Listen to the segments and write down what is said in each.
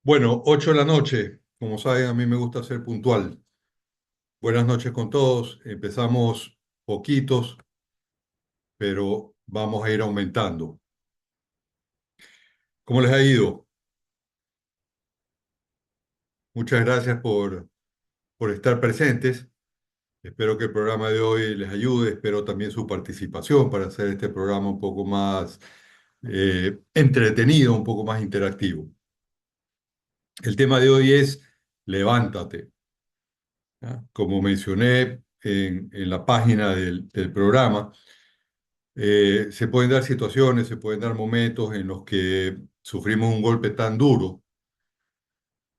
Bueno, 8 de la noche. Como saben, a mí me gusta ser puntual. Buenas noches con todos. Empezamos poquitos, pero vamos a ir aumentando. ¿Cómo les ha ido? Muchas gracias por estar presentes. Espero que el programa de hoy les ayude. Espero también su participación para hacer este programa un poco más entretenido, un poco más interactivo. El tema de hoy es levántate. ¿Ya? Como mencioné en la página del programa. Se pueden dar situaciones, se pueden dar momentos en los que sufrimos un golpe tan duro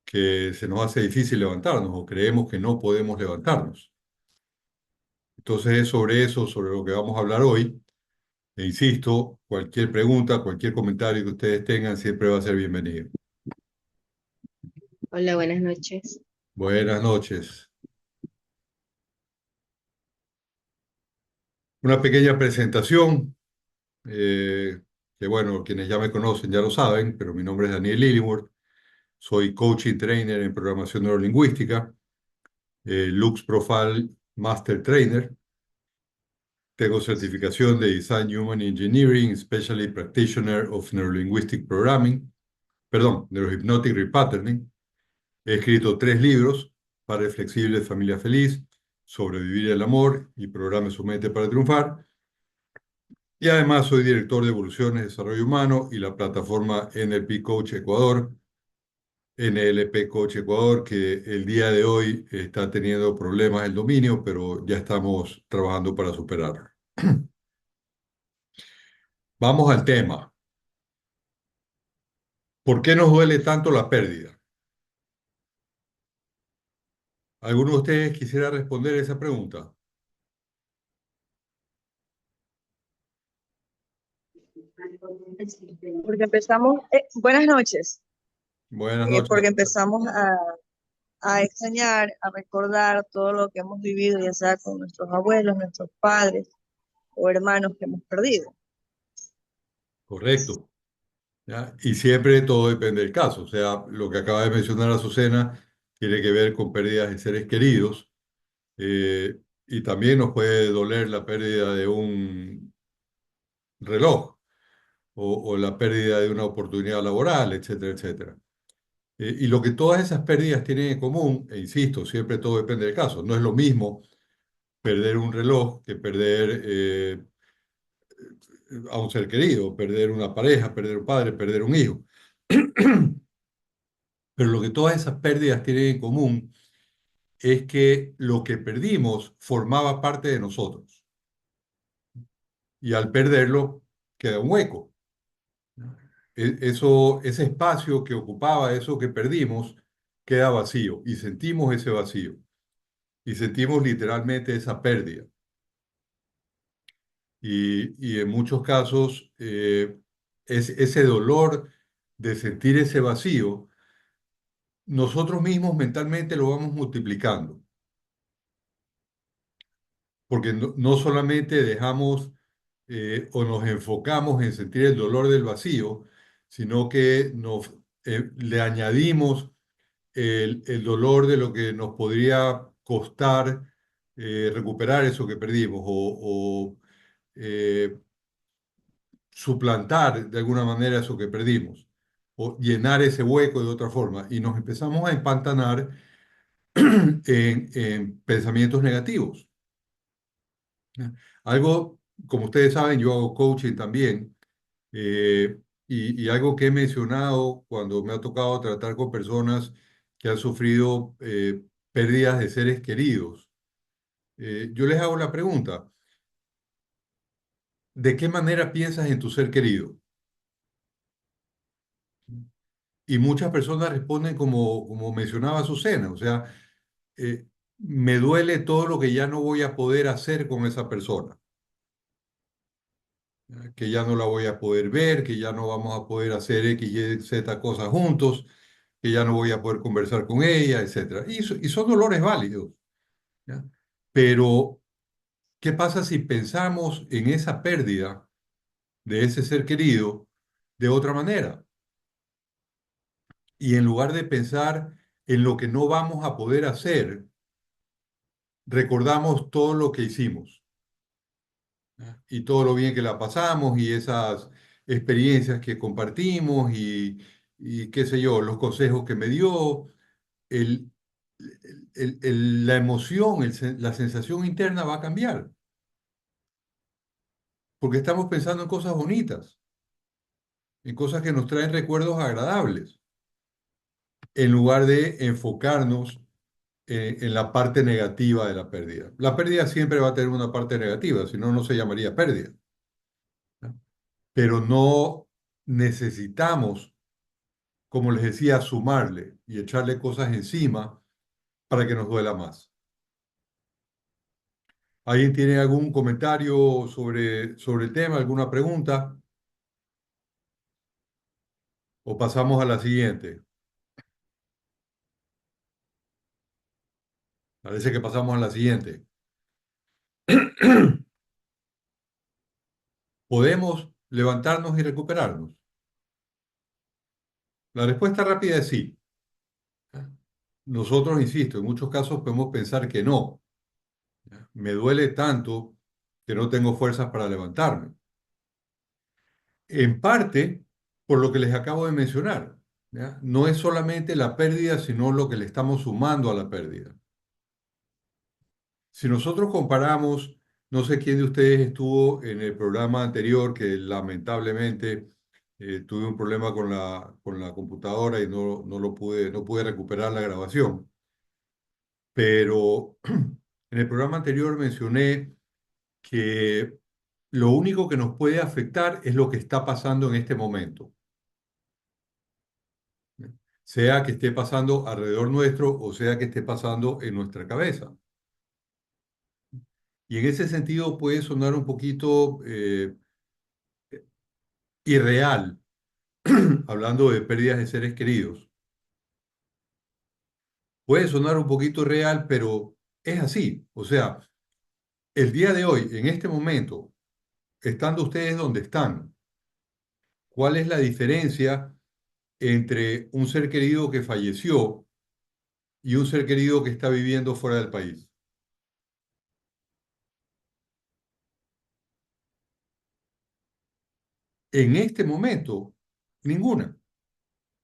que se nos hace difícil levantarnos o creemos que no podemos levantarnos. Entonces es sobre eso, sobre lo que vamos a hablar hoy. E insisto, cualquier pregunta, cualquier comentario que ustedes tengan siempre va a ser bienvenido. Hola, buenas noches. Buenas noches. Una pequeña presentación, que bueno, quienes ya me conocen ya lo saben, pero mi nombre es Daniel Lillyword. Soy coaching trainer en programación neurolingüística. Lux Profile Master Trainer. Tengo certificación de Design Human Engineering, Specialty Practitioner of Neurolinguistic Programming, perdón, Neurohypnotic Repatterning. He escrito 3 libros: Padre Flexible, Familia Feliz, Sobrevivir el Amor y Programe su mente para triunfar. Y además soy director de Evoluciones, Desarrollo Humano y la plataforma NLP Coach Ecuador, NLP Coach Ecuador, que el día de hoy está teniendo problemas el dominio, pero ya estamos trabajando para superarlo. Vamos al tema. ¿Por qué nos duele tanto la pérdida? ¿Alguno de ustedes quisiera responder esa pregunta? Porque empezamos, buenas noches, Buenas noches. porque empezamos a extrañar, a recordar todo lo que hemos vivido, ya sea con nuestros abuelos, nuestros padres o hermanos que hemos perdido. Correcto. ¿Ya? Y siempre todo depende del caso. O sea, lo que acaba de mencionar Azucena tiene que ver con pérdidas de seres queridos. Y también nos puede doler la pérdida de un reloj o la pérdida de una oportunidad laboral, etcétera, etcétera. Y lo que todas esas pérdidas tienen en común, e insisto, siempre todo depende del caso. No es lo mismo perder un reloj que perder a un ser querido, perder una pareja, perder un padre, perder un hijo. Pero lo que todas esas pérdidas tienen en común es que lo que perdimos formaba parte de nosotros y al perderlo queda un hueco. Eso, ese espacio que ocupaba eso que perdimos queda vacío y sentimos ese vacío y sentimos literalmente esa pérdida. Y en muchos casos ese dolor de sentir ese vacío, nosotros mismos mentalmente lo vamos multiplicando, porque no solamente dejamos o nos enfocamos en sentir el dolor del vacío, sino que le añadimos el dolor de lo que nos podría costar recuperar eso que perdimos o eh, suplantar de alguna manera eso que perdimos o llenar ese hueco de otra forma y nos empezamos a empantanar en pensamientos negativos. ¿Ya? Algo, como ustedes saben, yo hago coaching también. Y algo que he mencionado cuando me ha tocado tratar con personas que han sufrido pérdidas de seres queridos, yo les hago la pregunta: ¿de qué manera piensas en tu ser querido? Y muchas personas responden como mencionaba Azucena, o sea, eh, me duele todo lo que ya no voy a poder hacer con esa persona, ¿ya? Que ya no la voy a poder ver, que ya no vamos a poder hacer X, Y, Z cosas juntos, que ya no voy a poder conversar con ella, etcétera. Y son dolores válidos, ¿ya? Pero, ¿qué pasa si pensamos en esa pérdida de ese ser querido de otra manera? Y en lugar de pensar en lo que no vamos a poder hacer, recordamos todo lo que hicimos, ¿no? Y todo lo bien que la pasamos y esas experiencias que compartimos y qué sé yo, los consejos que me dio, el, la emoción, la sensación interna va a cambiar, porque estamos pensando en cosas bonitas, en cosas que nos traen recuerdos agradables, en lugar de enfocarnos en la parte negativa de la pérdida. La pérdida siempre va a tener una parte negativa, si no, no se llamaría pérdida, ¿no? Pero no necesitamos, como les decía, sumarle y echarle cosas encima para que nos duela más. ¿Alguien tiene algún comentario sobre el tema, alguna pregunta? ¿O pasamos a la siguiente? Parece que pasamos a la siguiente. ¿Podemos levantarnos y recuperarnos? La respuesta rápida es sí. Nosotros, insisto, en muchos casos podemos pensar que no. Me duele tanto que no tengo fuerzas para levantarme. En parte, por lo que les acabo de mencionar, ¿ya? No es solamente la pérdida, sino lo que le estamos sumando a la pérdida. Si nosotros comparamos, no sé quién de ustedes estuvo en el programa anterior, que lamentablemente tuve un problema con la computadora y no pude recuperar la grabación, pero en el programa anterior mencioné que lo único que nos puede afectar es lo que está pasando en este momento, ¿no? Sea que esté pasando alrededor nuestro o sea que esté pasando en nuestra cabeza. Y en ese sentido puede sonar un poquito irreal, hablando de pérdidas de seres queridos. Puede sonar un poquito irreal, pero es así. O sea, el día de hoy, en este momento, estando ustedes donde están, ¿cuál es la diferencia entre un ser querido que falleció y un ser querido que está viviendo fuera del país? En este momento, ninguna.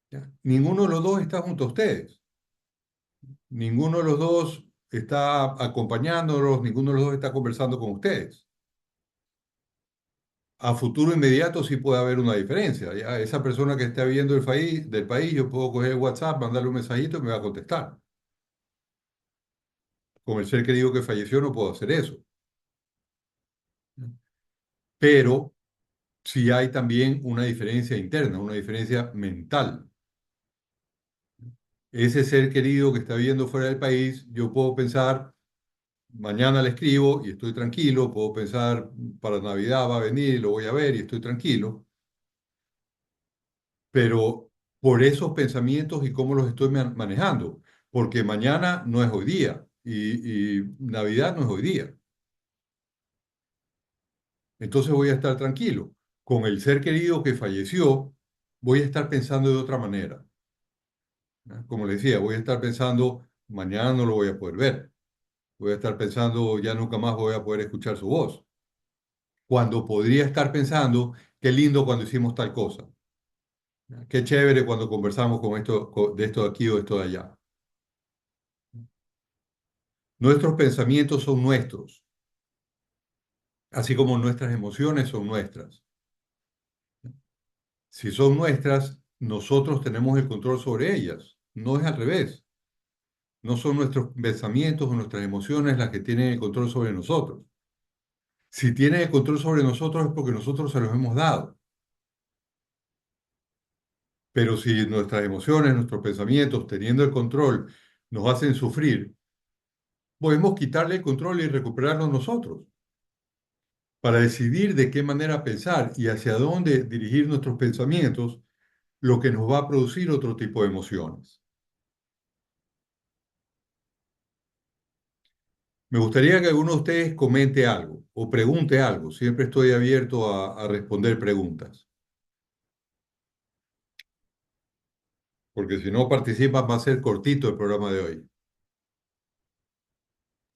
¿Ya? Ninguno de los dos está junto a ustedes. Ninguno de los dos está acompañándolos, ninguno de los dos está conversando con ustedes. A futuro inmediato sí puede haber una diferencia. Ya, esa persona que está viendo del país, yo puedo coger el WhatsApp, mandarle un mensajito y me va a contestar. Con el ser querido que falleció no puedo hacer eso. Pero sí hay también una diferencia interna, una diferencia mental. Ese ser querido que está viviendo fuera del país, yo puedo pensar, mañana le escribo y estoy tranquilo, puedo pensar, para Navidad va a venir, lo voy a ver y estoy tranquilo, pero por esos pensamientos y cómo los estoy manejando, porque mañana no es hoy día y Navidad no es hoy día. Entonces voy a estar tranquilo. Con el ser querido que falleció, voy a estar pensando de otra manera, ¿no? Como le decía, voy a estar pensando, mañana no lo voy a poder ver. Voy a estar pensando, ya nunca más voy a poder escuchar su voz. Cuando podría estar pensando, qué lindo cuando hicimos tal cosa. Qué chévere cuando conversamos de esto de aquí o de esto de allá. Nuestros pensamientos son nuestros, así como nuestras emociones son nuestras. Si son nuestras, nosotros tenemos el control sobre ellas. No es al revés. No son nuestros pensamientos o nuestras emociones las que tienen el control sobre nosotros. Si tienen el control sobre nosotros es porque nosotros se los hemos dado. Pero si nuestras emociones, nuestros pensamientos, teniendo el control, nos hacen sufrir, podemos quitarle el control y recuperarlo nosotros para decidir de qué manera pensar y hacia dónde dirigir nuestros pensamientos, lo que nos va a producir otro tipo de emociones. Me gustaría que alguno de ustedes comente algo o pregunte algo. Siempre estoy abierto a responder preguntas. porque si no participas va a ser cortito el programa de hoy.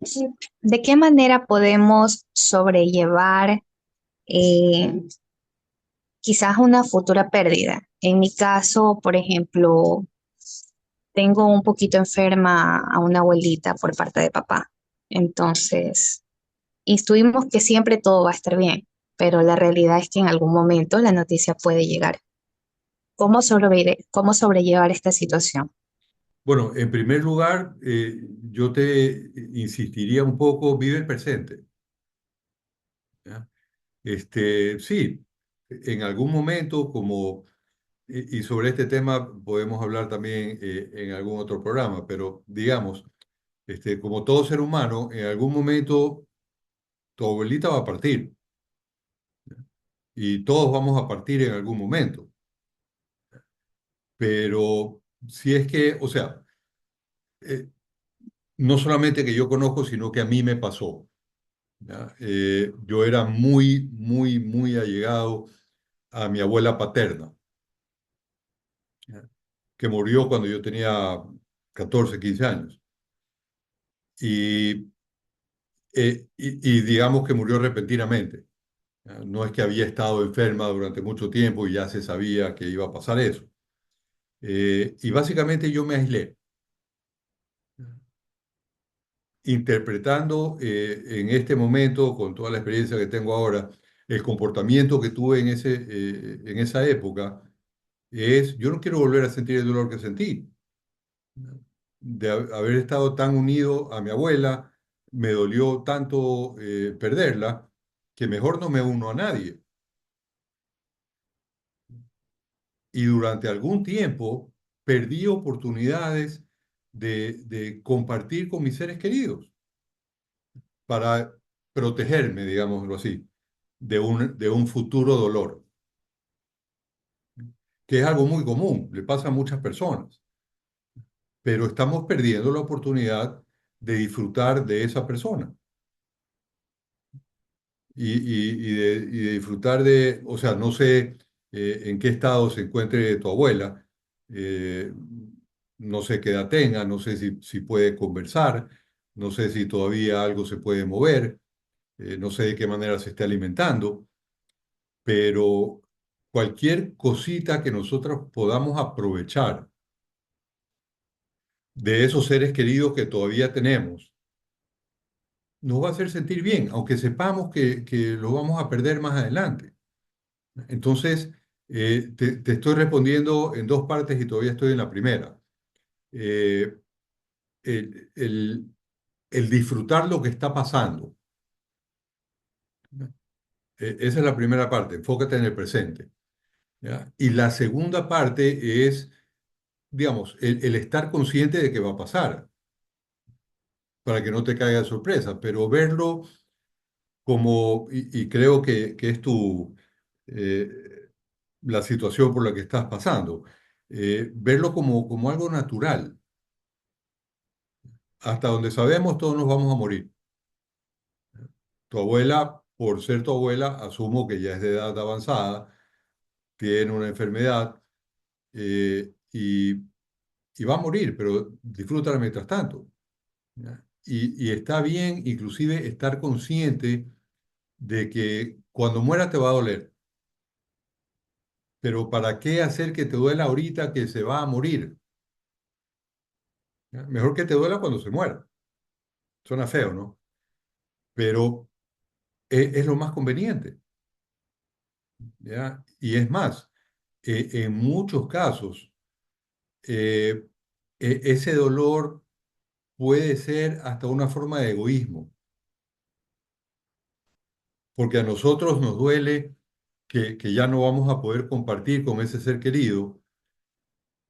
Sí. ¿De qué manera podemos sobrellevar eh, quizás una futura pérdida? En mi caso, por ejemplo, tengo un poquito enferma a una abuelita por parte de papá. Entonces, intuimos que siempre todo va a estar bien, pero la realidad es que en algún momento la noticia puede llegar. ¿Cómo sobrellevar esta situación? Bueno, en primer lugar, yo te insistiría un poco, vive el presente. ¿Ya? Sí, en algún momento, y sobre este tema podemos hablar también en algún otro programa, pero digamos, como todo ser humano, en algún momento tu abuelita va a partir y todos vamos a partir en algún momento, pero si es que, o sea, eh, no solamente que yo conozco, sino que a mí me pasó. ¿Ya? Yo era muy, muy, muy allegado a mi abuela paterna, ¿ya? Que murió cuando yo tenía 14 15 años. Y, y digamos que murió repentinamente. ¿Ya? No es que había estado enferma durante mucho tiempo y ya se sabía que iba a pasar eso. Y básicamente yo me aislé, interpretando en este momento, con toda la experiencia que tengo ahora, el comportamiento que tuve en esa época yo no quiero volver a sentir el dolor que sentí, de haber estado tan unido a mi abuela, me dolió tanto perderla, que mejor no me uno a nadie. Y durante algún tiempo perdí oportunidades de compartir con mis seres queridos para protegerme, digámoslo así, de un futuro dolor, que es algo muy común, le pasa a muchas personas, pero estamos perdiendo la oportunidad de disfrutar de esa persona y de disfrutar o sea, no sé en qué estado se encuentre tu abuela, eh, no sé qué edad tenga, no sé si puede conversar, no sé si todavía algo se puede mover, no sé de qué manera se esté alimentando, pero cualquier cosita que nosotros podamos aprovechar de esos seres queridos que todavía tenemos, nos va a hacer sentir bien, aunque sepamos que lo vamos a perder más adelante. Entonces, te estoy respondiendo en dos partes y todavía estoy en la primera. Eh, el, el- el disfrutar lo que está pasando. Esa es la primera parte, enfócate en el presente. ¿Ya? Y la segunda parte es, digamos, el estar consciente de que va a pasar, para que no te caiga de sorpresa, pero verlo como, y creo que es eh, la situación por la que estás pasando, verlo como algo natural. Hasta donde sabemos, todos nos vamos a morir. Tu abuela, por ser tu abuela, asumo que ya es de edad avanzada, tiene una enfermedad y, y va a morir, pero disfrútala mientras tanto. ¿Ya? Y está bien, inclusive, estar consciente de que cuando muera te va a doler, pero ¿para qué hacer que te duela ahorita que se va a morir? ¿Ya? Mejor que te duela cuando se muera. Suena feo, ¿no? Pero es lo más conveniente. ¿Ya? Y es más, en muchos casos, eh, ese dolor puede ser hasta una forma de egoísmo, porque a nosotros nos duele que ya no vamos a poder compartir con ese ser querido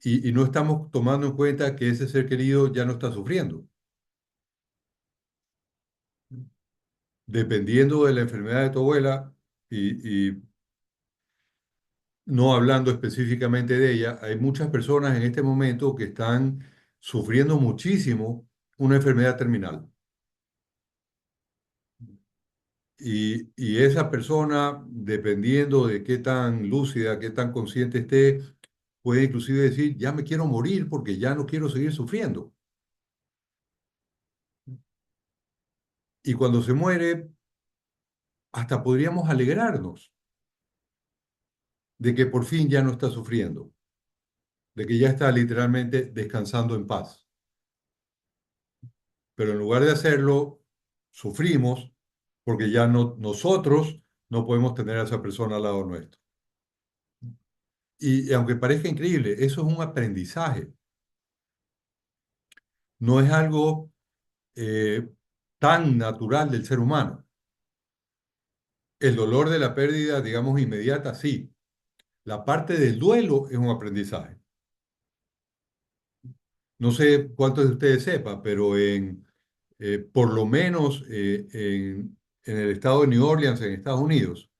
y no estamos tomando en cuenta que ese ser querido ya no está sufriendo. Dependiendo de la enfermedad de tu abuela y no hablando específicamente de ella, hay muchas personas en este momento que están sufriendo muchísimo una enfermedad terminal. Y esa persona, dependiendo de qué tan lúcida, qué tan consciente esté, puede inclusive decir, ya me quiero morir porque ya no quiero seguir sufriendo. Y cuando se muere, hasta podríamos alegrarnos de que por fin ya no está sufriendo, de que ya está literalmente descansando en paz. Pero en lugar de hacerlo, sufrimos porque ya no, nosotros no podemos tener a esa persona al lado nuestro. Y aunque parezca increíble, eso es un aprendizaje, no es algo eh, tan natural del ser humano. El dolor de la pérdida, digamos, inmediata, sí. La parte del duelo es un aprendizaje. No sé cuántos de ustedes sepan, pero por lo menos en el estado de New Orleans, en Estados Unidos,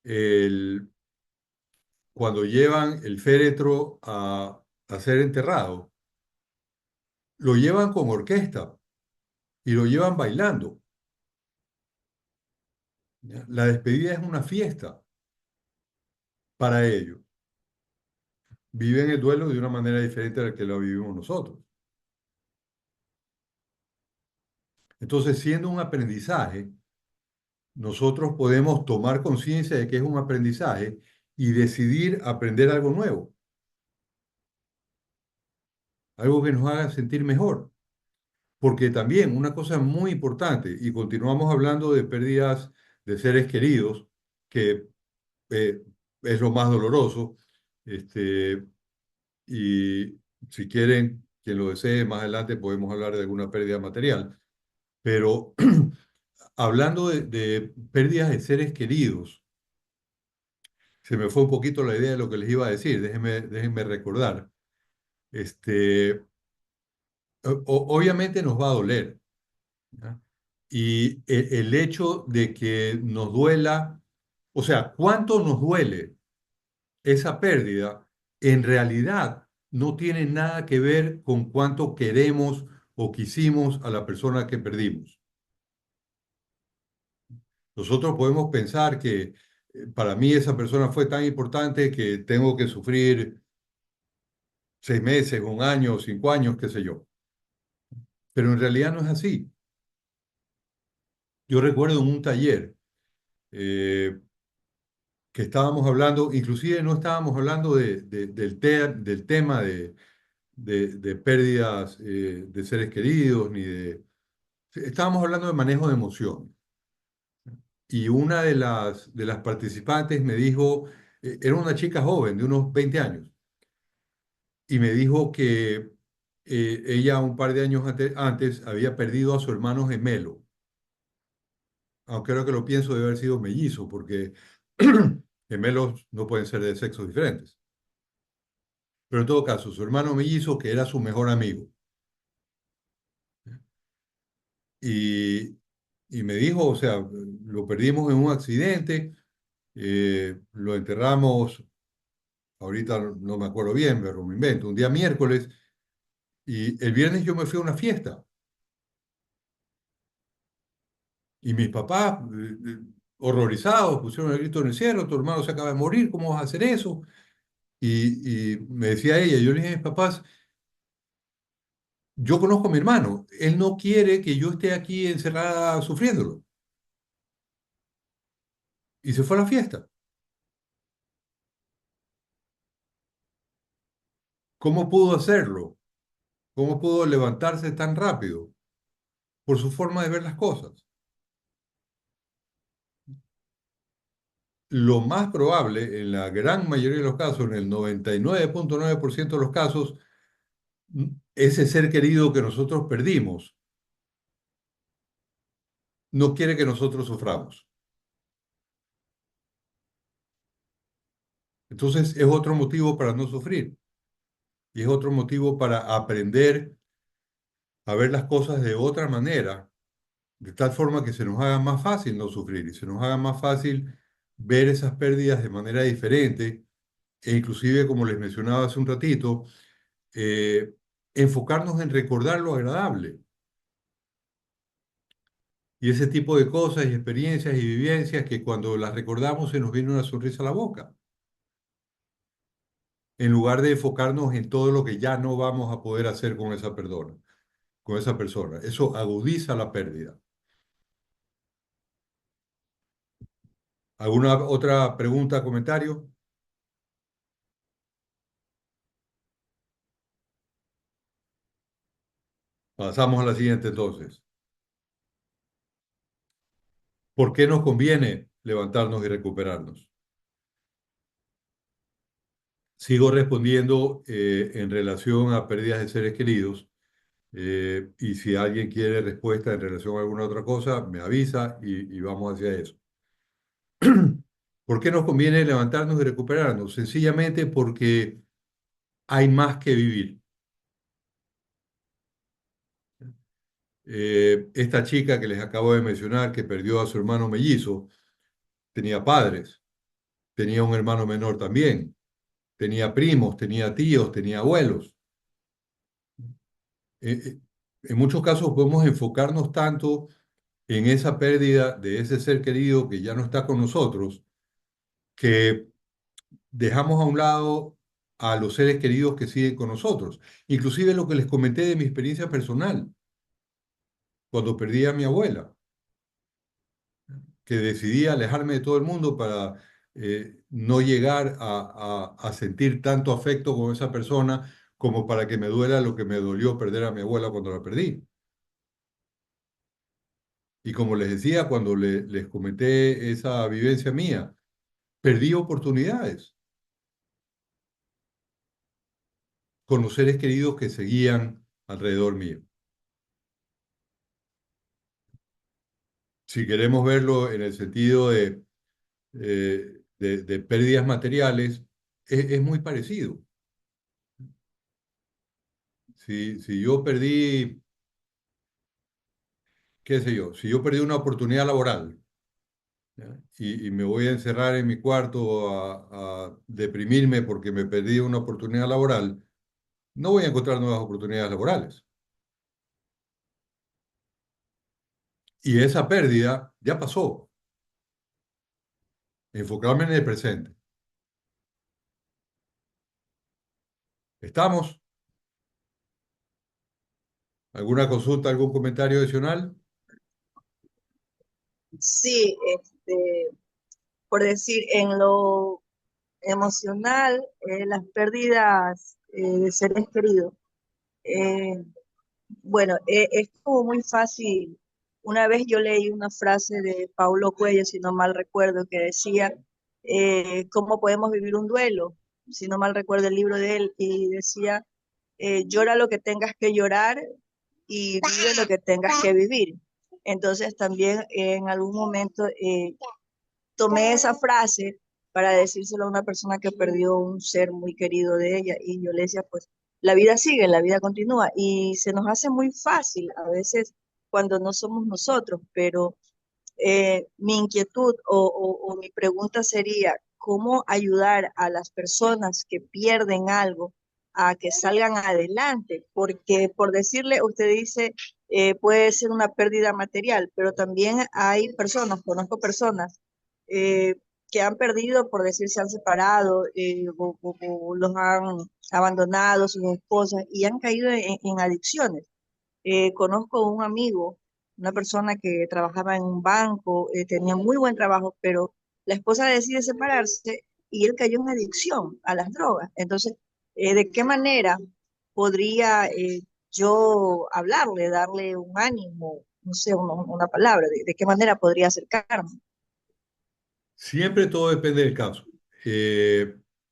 el, cuando llevan el féretro a ser enterrado, lo llevan con orquesta y lo llevan bailando. ¿Ya? La despedida es una fiesta para ellos. Viven el duelo de una manera diferente a la que lo vivimos nosotros. Entonces, siendo un aprendizaje, nosotros podemos tomar conciencia de que es un aprendizaje y decidir aprender algo nuevo, algo que nos haga sentir mejor. Porque también una cosa muy importante, y continuamos hablando de pérdidas de seres queridos, que eh, es lo más doloroso, este, y si quieren, quien lo desee, más adelante podemos hablar de alguna pérdida material, pero hablando de pérdidas de seres queridos, se me fue un poquito la idea de lo que les iba a decir, déjenme recordar. Este, obviamente nos va a doler, ¿ya? Y el hecho de que nos duela, o sea, cuánto nos duele esa pérdida, en realidad no tiene nada que ver con cuánto queremos o quisimos a la persona que perdimos. Nosotros podemos pensar que para mí esa persona fue tan importante que tengo que sufrir 6 meses, un año, 5 años, qué sé yo. Pero en realidad no es así. Yo recuerdo en un taller eh, que estábamos hablando, inclusive no estábamos hablando del tema de pérdidas de seres queridos, ni de... Estábamos hablando de manejo de emociones. Y una de las participantes me dijo, era una chica joven de unos 20 años, y me dijo que ella un par de años antes había perdido a su hermano gemelo, aunque ahora que lo pienso debe haber sido mellizo, porque gemelos no pueden ser de sexos diferentes. Pero en todo caso, su hermano mellizo, que era su mejor amigo. Y, y me dijo, o sea, lo perdimos en un accidente, lo enterramos, ahorita no me acuerdo bien, pero me invento, un día miércoles, y el viernes yo me fui a una fiesta. Y mis papás, horrorizados, pusieron el grito en el cielo, tu hermano se acaba de morir, ¿cómo vas a hacer eso? Y me decía ella, yo le dije a mis papás, yo conozco a mi hermano, él no quiere que yo esté aquí encerrada sufriéndolo. Y se fue a la fiesta. ¿Cómo pudo hacerlo? ¿Cómo pudo levantarse tan rápido? Por su forma de ver las cosas. Lo más probable, en la gran mayoría de los casos, en el 99.9% de los casos, ese ser querido que nosotros perdimos no quiere que nosotros suframos. Entonces es otro motivo para no sufrir y es otro motivo para aprender a ver las cosas de otra manera, de tal forma que se nos haga más fácil no sufrir y se nos haga más fácil ver esas pérdidas de manera diferente e inclusive, como les mencionaba hace un ratito, eh, enfocarnos en recordar lo agradable y ese tipo de cosas y experiencias y vivencias que cuando las recordamos se nos viene una sonrisa a la boca. en lugar de enfocarnos en todo lo que ya no vamos a poder hacer con esa persona, con esa persona. Eso agudiza la pérdida. ¿Alguna otra pregunta, comentario? Pasamos a la siguiente entonces. ¿Por qué nos conviene levantarnos y recuperarnos? Sigo respondiendo en relación a pérdidas de seres queridos, y si alguien quiere respuesta en relación a alguna otra cosa, me avisa y vamos hacia eso. ¿Por qué nos conviene levantarnos y recuperarnos? Sencillamente porque hay más que vivir. Esta chica que les acabo de mencionar, que perdió a su hermano mellizo, tenía padres, tenía un hermano menor también, tenía primos, tenía tíos, tenía abuelos. En muchos casos podemos enfocarnos tanto en esa pérdida de ese ser querido que ya no está con nosotros, que dejamos a un lado a los seres queridos que siguen con nosotros. Inclusive lo que les comenté de mi experiencia personal, cuando perdí a mi abuela, que decidí alejarme de todo el mundo para no llegar a sentir tanto afecto con esa persona como para que me duela lo que me dolió perder a mi abuela cuando la perdí. Y como les decía, cuando les comenté esa vivencia mía, perdí oportunidades con los seres queridos que seguían alrededor mío. Si queremos verlo en el sentido de pérdidas materiales, es muy parecido. Si yo perdí, qué sé yo, si yo perdí una oportunidad laboral, ¿ya? Y me voy a encerrar en mi cuarto a deprimirme porque me perdí una oportunidad laboral, no voy a encontrar nuevas oportunidades laborales. Y esa pérdida ya pasó. Enfocarme en el presente. ¿Estamos? ¿Alguna consulta, algún comentario adicional? Sí, por decir, en lo emocional, las pérdidas de seres queridos. eh, bueno, es como muy fácil. Una vez yo leí una frase de Paulo Coelho, si no mal recuerdo, que decía, ¿cómo podemos vivir un duelo? Si no mal recuerdo el libro de él, y decía, llora lo que tengas que llorar y vive lo que tengas que vivir. Entonces también en algún momento tomé esa frase para decírselo a una persona que perdió un ser muy querido de ella, y yo le decía, pues la vida sigue, la vida continúa y se nos hace muy fácil a veces cuando no somos nosotros, pero mi inquietud o mi pregunta sería, ¿cómo ayudar a las personas que pierden algo a que salgan adelante? Porque por decirle, usted dice, puede ser una pérdida material, pero también hay personas, conozco personas eh, que han perdido, por decir, se han separado, o los han abandonado sus esposas y han caído en adicciones. Conozco un amigo, una persona que trabajaba en un banco, tenía muy buen trabajo, pero la esposa decide separarse y él cayó en adicción a las drogas. Entonces, ¿de qué manera podría yo hablarle, darle un ánimo, no sé, una palabra? De qué manera podría acercarme? Siempre todo depende del caso.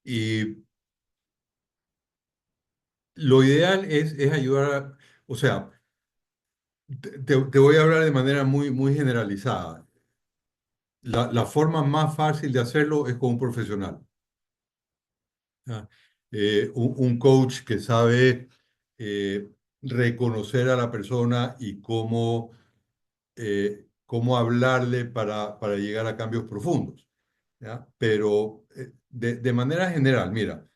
Y lo ideal es ayudar o sea, te voy a hablar de manera muy generalizada. La forma más fácil de hacerlo es con un profesional. ¿Ya? Un coach que sabe eh, reconocer a la persona y cómo hablarle para llegar a cambios profundos. ¿Ya? Pero de manera general, mira,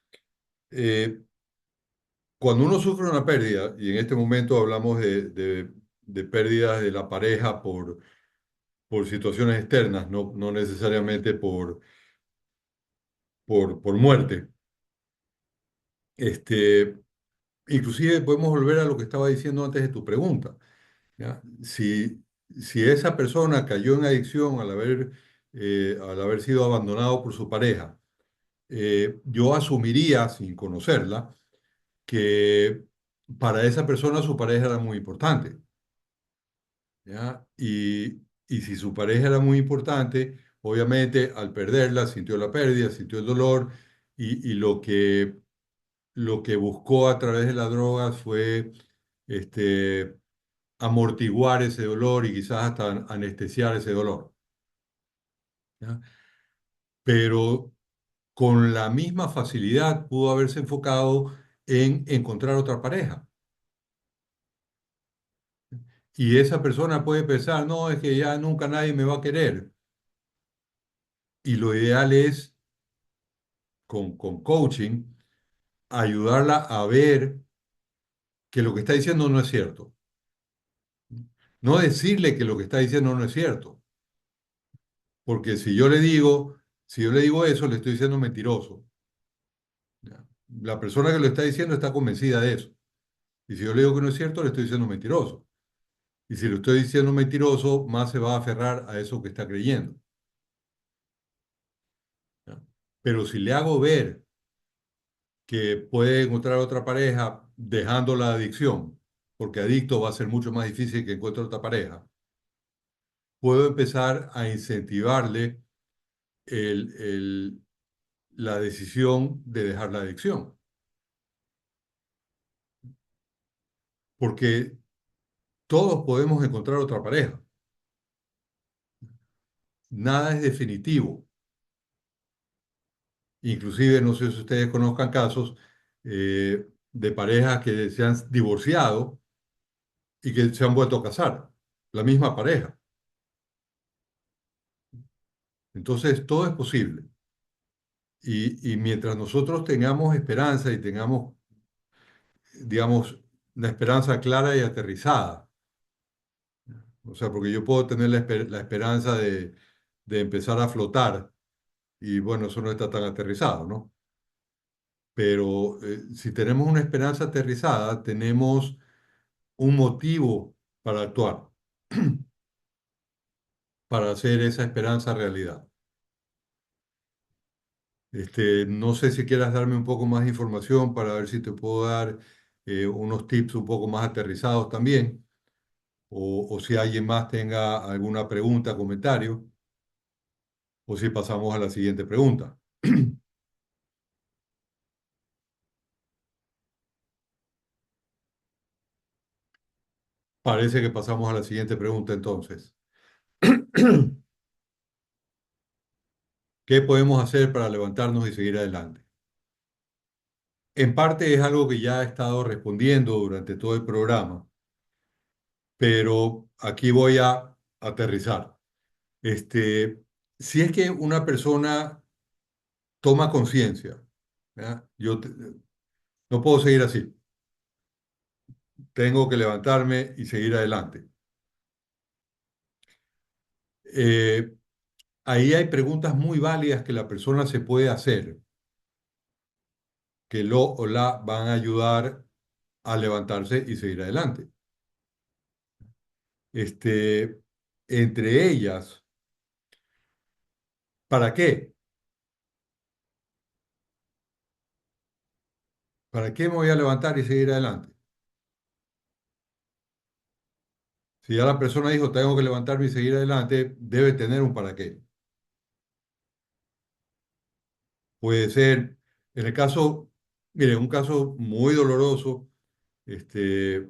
eh, cuando uno sufre una pérdida, y en este momento hablamos de pérdidas de la pareja por situaciones externas, no necesariamente por muerte. Este, inclusive podemos volver a lo que estaba diciendo antes de tu pregunta, ¿ya? Si esa persona cayó en adicción al haber sido abandonado por su pareja, yo asumiría, sin conocerla, que para esa persona su pareja era muy importante, ¿ya? Y si su pareja era muy importante, obviamente al perderla sintió la pérdida, sintió el dolor y lo que buscó a través de las drogas fue este, amortiguar ese dolor y quizás hasta anestesiar ese dolor, ¿ya? Pero con la misma facilidad pudo haberse enfocado en encontrar otra pareja. Y esa persona puede pensar, no, es que ya nunca nadie me va a querer. Y lo ideal es, con coaching, ayudarla a ver que lo que está diciendo no es cierto. No decirle que lo que está diciendo no es cierto. Porque si yo le digo eso, le estoy diciendo mentiroso, ¿ya? La persona que lo está diciendo está convencida de eso. Y si yo le digo que no es cierto, le estoy diciendo mentiroso. Y si lo estoy diciendo mentiroso, más se va a aferrar a eso que está creyendo, ¿ya? Pero si le hago ver que puede encontrar otra pareja dejando la adicción, porque adicto va a ser mucho más difícil que encuentre otra pareja, puedo empezar a incentivarle el- el- la decisión de dejar la adicción. Porque todos podemos encontrar otra pareja. Nada es definitivo. Inclusive, no sé si ustedes conozcan casos de parejas que se han divorciado y que se han vuelto a casar, la misma pareja. Entonces, todo es posible. Y mientras nosotros tengamos esperanza y tengamos, digamos, una esperanza clara y aterrizada, o sea, porque yo puedo tener la esperanza de empezar a flotar y bueno, eso no está tan aterrizado, ¿no? Pero si tenemos una esperanza aterrizada, tenemos un motivo para actuar, para hacer esa esperanza realidad. No sé si quieras darme un poco más de información para ver si te puedo dar unos tips un poco más aterrizados también, o si alguien más tenga alguna pregunta, comentario, o si pasamos a la siguiente pregunta. Parece que pasamos a la siguiente pregunta entonces. ¿Qué podemos hacer para levantarnos y seguir adelante? En parte es algo que ya he estado respondiendo durante todo el programa, pero aquí voy a aterrizar. Si es que una persona toma conciencia, ¿ya? No puedo seguir así, tengo que levantarme y seguir adelante. Eh, Ahí hay preguntas muy válidas que la persona se puede hacer, que lo o la van a ayudar a levantarse y seguir adelante. Este, Entre ellas, ¿para qué? ¿Para qué me voy a levantar y seguir adelante? Si ya la persona dijo, tengo que levantarme y seguir adelante, debe tener un para qué. Puede ser, en el caso, mire, un caso muy doloroso, este,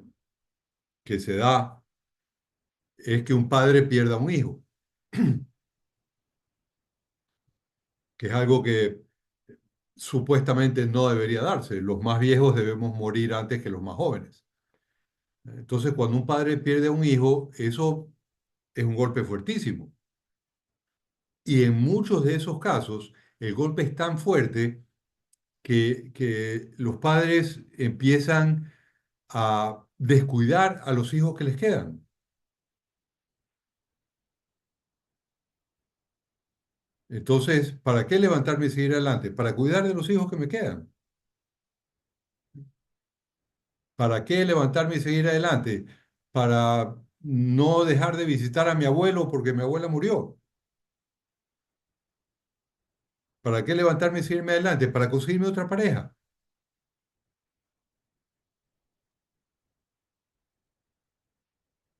que se da es que un padre pierda un hijo, que es algo que supuestamente no debería darse. Los más viejos debemos morir antes que los más jóvenes. Entonces, cuando un padre pierde a un hijo, eso es un golpe fuertísimo. Y en muchos de esos casos, el golpe es tan fuerte que los padres empiezan a descuidar a los hijos que les quedan. Entonces, ¿para qué levantarme y seguir adelante? Para cuidar de los hijos que me quedan. ¿Para qué levantarme y seguir adelante? Para no dejar de visitar a mi abuelo porque mi abuela murió. ¿Para qué levantarme y seguirme adelante? Para conseguirme otra pareja.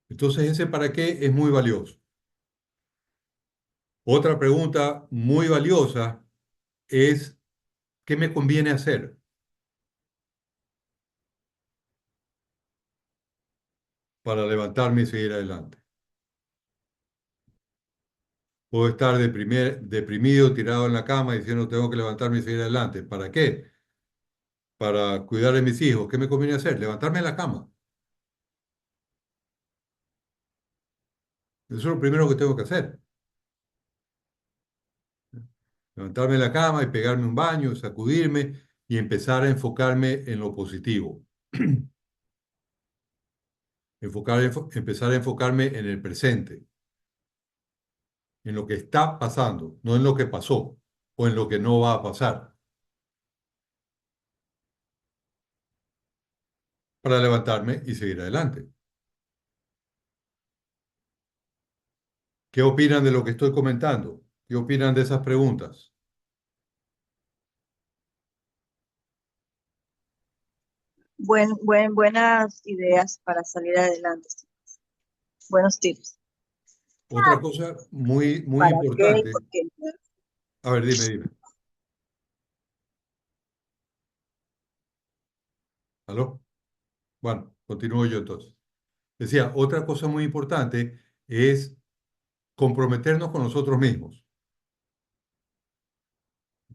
Entonces ese para qué es muy valioso. Otra pregunta muy valiosa es, ¿qué me conviene hacer para levantarme y seguir adelante? Puedo estar deprimido, tirado en la cama diciendo tengo que levantarme y seguir adelante. ¿Para qué? Para cuidar de mis hijos. ¿Qué me conviene hacer? Levantarme de la cama. Eso es lo primero que tengo que hacer. Levantarme de la cama y pegarme un baño, sacudirme y empezar a enfocarme en lo positivo. Empezar a enfocarme en el presente, en lo que está pasando, no en lo que pasó o en lo que no va a pasar, para levantarme y seguir adelante. ¿Qué opinan de lo que estoy comentando? ¿Qué opinan de esas preguntas? Buenas ideas para salir adelante. Buenos tips. Otra cosa muy ¿Para qué y importante. por qué? A ver, dime. ¿Aló? Bueno, continúo yo entonces. Decía, otra cosa muy importante es comprometernos con nosotros mismos.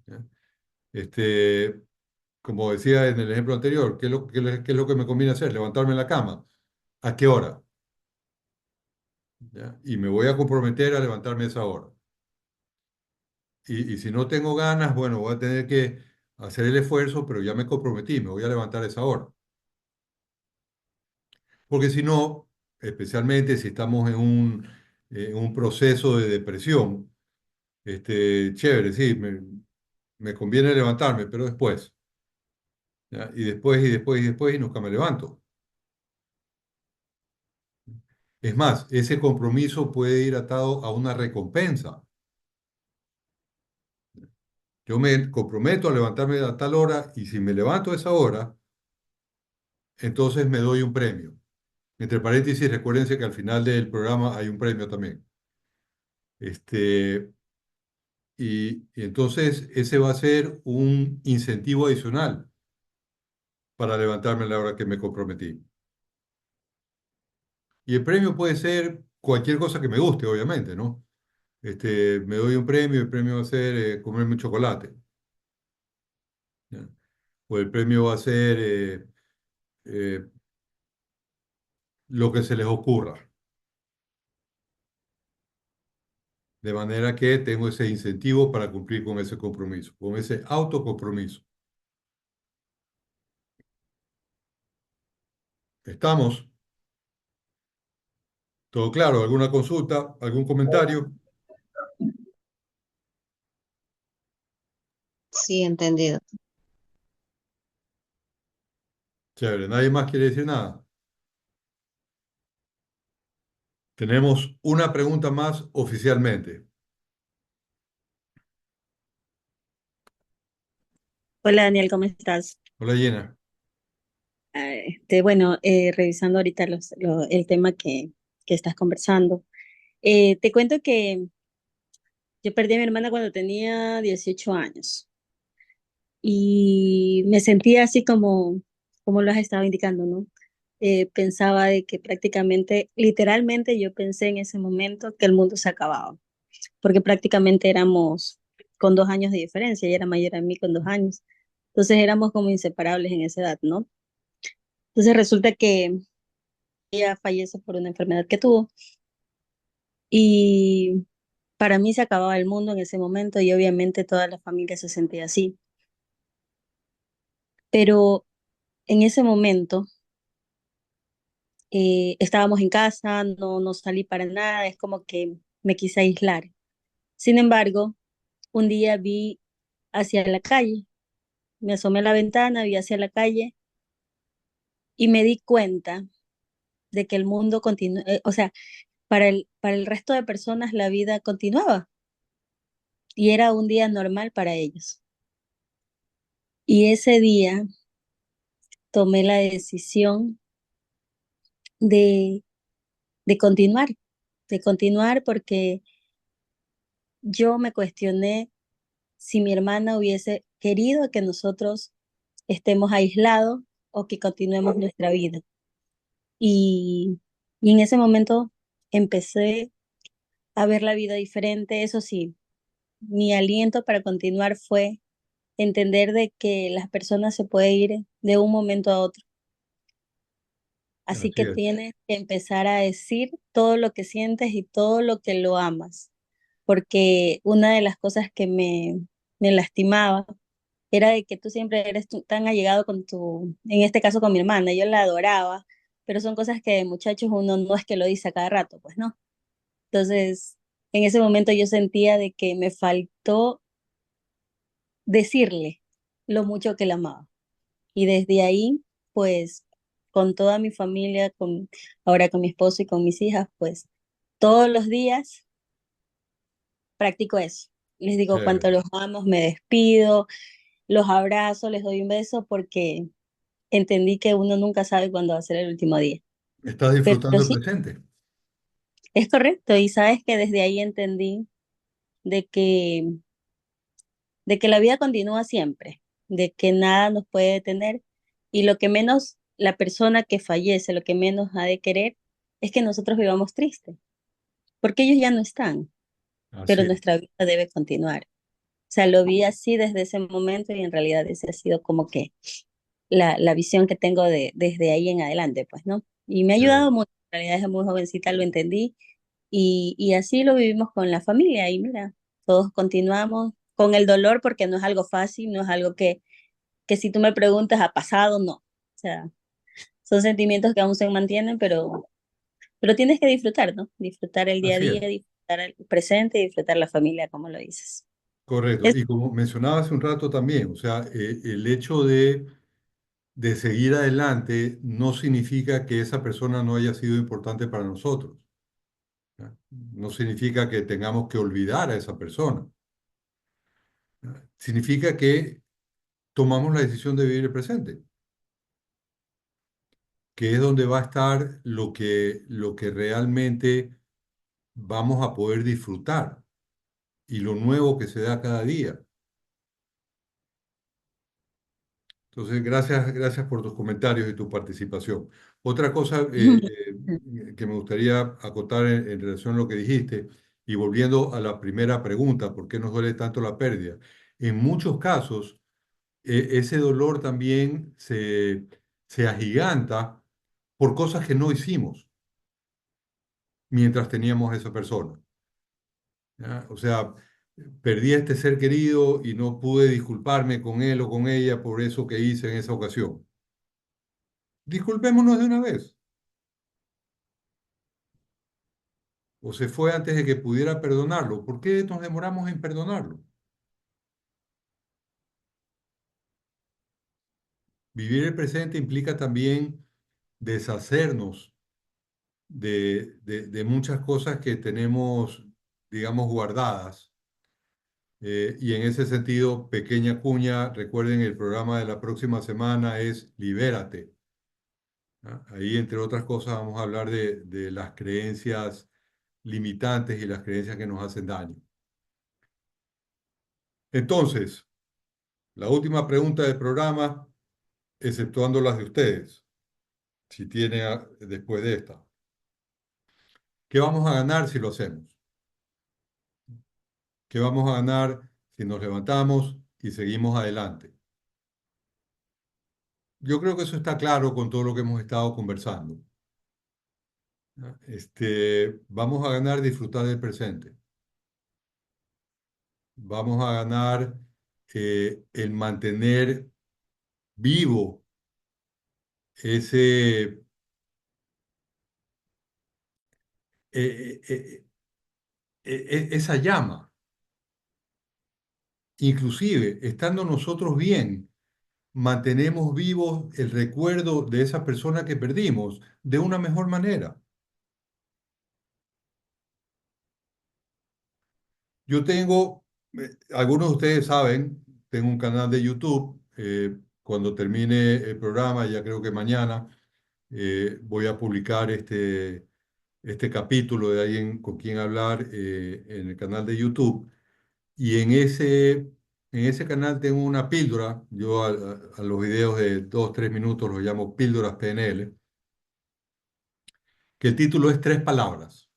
¿Ya? Este, como decía en el ejemplo anterior, ¿qué es lo que me conviene hacer? Levantarme en la cama. ¿A qué hora? ¿Ya? Y me voy a comprometer a levantarme a esa hora. Y si no tengo ganas, bueno, voy a tener que hacer el esfuerzo, pero ya me comprometí, me voy a levantar a esa hora. Porque si no, especialmente si estamos en un proceso de depresión, chévere, sí, me conviene levantarme, pero después, ¿ya? Y nunca me levanto. Es más, ese compromiso puede ir atado a una recompensa. Yo me comprometo a levantarme a tal hora y si me levanto a esa hora, entonces me doy un premio. Entre paréntesis, recuérdense que al final del programa hay un premio también. Este, y entonces ese va a ser un incentivo adicional para levantarme a la hora que me comprometí. Y el premio puede ser cualquier cosa que me guste, obviamente, ¿no? Me doy un premio, el premio va a ser comerme un chocolate, ¿ya? O el premio va a ser eh, lo que se les ocurra. De manera que tengo ese incentivo para cumplir con ese compromiso, con ese autocompromiso. ¿Estamos? ¿Todo claro? ¿Alguna consulta? ¿Algún comentario? Sí, entendido. Chévere, ¿nadie más quiere decir nada? Tenemos una pregunta más oficialmente. Hola Daniel, ¿cómo estás? Hola, Llena. Bueno, revisando ahorita el tema que estás conversando. Te cuento que yo perdí a mi hermana cuando tenía 18 años y me sentía así como lo has estado indicando, ¿no? Pensaba de que prácticamente, literalmente yo pensé en ese momento que el mundo se acababa, porque prácticamente éramos con 2 años de diferencia, ella era mayor a mí con 2 años, entonces éramos como inseparables en esa edad, ¿no? Entonces resulta que ella fallece por una enfermedad que tuvo y para mí se acababa el mundo en ese momento y obviamente toda la familia se sentía así. Pero en ese momento estábamos en casa, no salí para nada, es como que me quise aislar. Sin embargo, un día vi hacia la calle, me asomé a la ventana, vi hacia la calle y me di cuenta de que el mundo continúa, o sea, para el resto de personas la vida continuaba y era un día normal para ellos. Y ese día tomé la decisión de, de continuar, de continuar porque yo me cuestioné si mi hermana hubiese querido que nosotros estemos aislados o que continuemos nuestra vida. Y, y en ese momento empecé a ver la vida diferente. Eso sí, mi aliento para continuar fue entender de que las personas se pueden ir de un momento a otro. Así Así que es. tienes que empezar a decir todo lo que sientes y todo lo que lo amas. Porque una de las cosas que me lastimaba era de que tú siempre eres tan allegado con en este caso con mi hermana, yo la adoraba, pero son cosas que de muchachos uno no es que lo dice a cada rato, pues no. Entonces, en ese momento yo sentía de que me faltó decirle lo mucho que la amaba. Y desde ahí, pues, con toda mi familia, ahora con mi esposo y con mis hijas, pues, todos los días practico eso. Les digo cuánto Chévere. los amo, me despido, los abrazo, les doy un beso porque entendí que uno nunca sabe cuándo va a ser el último día. Estás Pero disfrutando el sí, presente. es correcto. Y sabes que desde ahí entendí de que, de que la vida continúa siempre, de que nada nos puede detener y lo que menos la persona que fallece, lo que menos ha de querer es que nosotros vivamos tristes, porque ellos ya no están, Así pero es. nuestra vida debe continuar. O sea, lo vi así desde ese momento y en realidad ese ha sido como que la visión que tengo desde ahí en adelante, pues, ¿no? Y me ha ayudado Chévere. mucho, en realidad desde muy jovencita lo entendí y así lo vivimos con la familia y mira, todos continuamos con el dolor porque no es algo fácil, no es algo que si tú me preguntas ha pasado, no. O sea, son sentimientos que aún se mantienen, pero tienes que disfrutar, ¿no? Disfrutar el día a Así día, es. disfrutar el presente y disfrutar la familia, como lo dices. Correcto. Es- Y como mencionaba hace un rato también, o sea, el hecho de seguir adelante no significa que esa persona no haya sido importante para nosotros. ¿Ya? No significa que tengamos que olvidar a esa persona. ¿Ya? Significa que tomamos la decisión de vivir el presente, que es donde va a estar lo que realmente vamos a poder disfrutar y lo nuevo que se da cada día. Entonces, gracias por tus comentarios y tu participación. Otra cosa que me gustaría acotar en relación a lo que dijiste, y volviendo a la primera pregunta, ¿por qué nos duele tanto la pérdida? En muchos casos, ese dolor también se agiganta por cosas que no hicimos mientras teníamos a esa persona. ¿Ya? O sea, perdí a este ser querido y no pude disculparme con él o con ella por eso que hice en esa ocasión. Disculpémonos de una vez. O se fue antes de que pudiera perdonarlo. ¿Por qué nos demoramos en perdonarlo? Vivir el presente implica también deshacernos de muchas cosas que tenemos, digamos, guardadas. Y en ese sentido, pequeña cuña, recuerden el programa de la próxima semana es Libérate. ¿Ah? Ahí, entre otras cosas, vamos a hablar de las creencias limitantes y las creencias que nos hacen daño. Entonces, la última pregunta del programa, exceptuando las de ustedes, si tiene después de esta. ¿Qué vamos a ganar si lo hacemos? ¿Qué vamos a ganar si nos levantamos y seguimos adelante? Yo creo que eso está claro con todo lo que hemos estado conversando. ¿No? Vamos a ganar disfrutar del presente. Vamos a ganar el mantener vivo ese, eh, eh, esa llama. Inclusive, estando nosotros bien, mantenemos vivos el recuerdo de esa persona que perdimos de una mejor manera. Yo tengo, algunos de ustedes saben, tengo un canal de YouTube. Cuando termine el programa, ya creo que mañana, voy a publicar este capítulo de alguien con quien hablar en el canal de YouTube. Y en ese canal tengo una píldora. Yo a los videos de 2, 3 minutos los llamo píldoras PNL, que el título es Tres Palabras.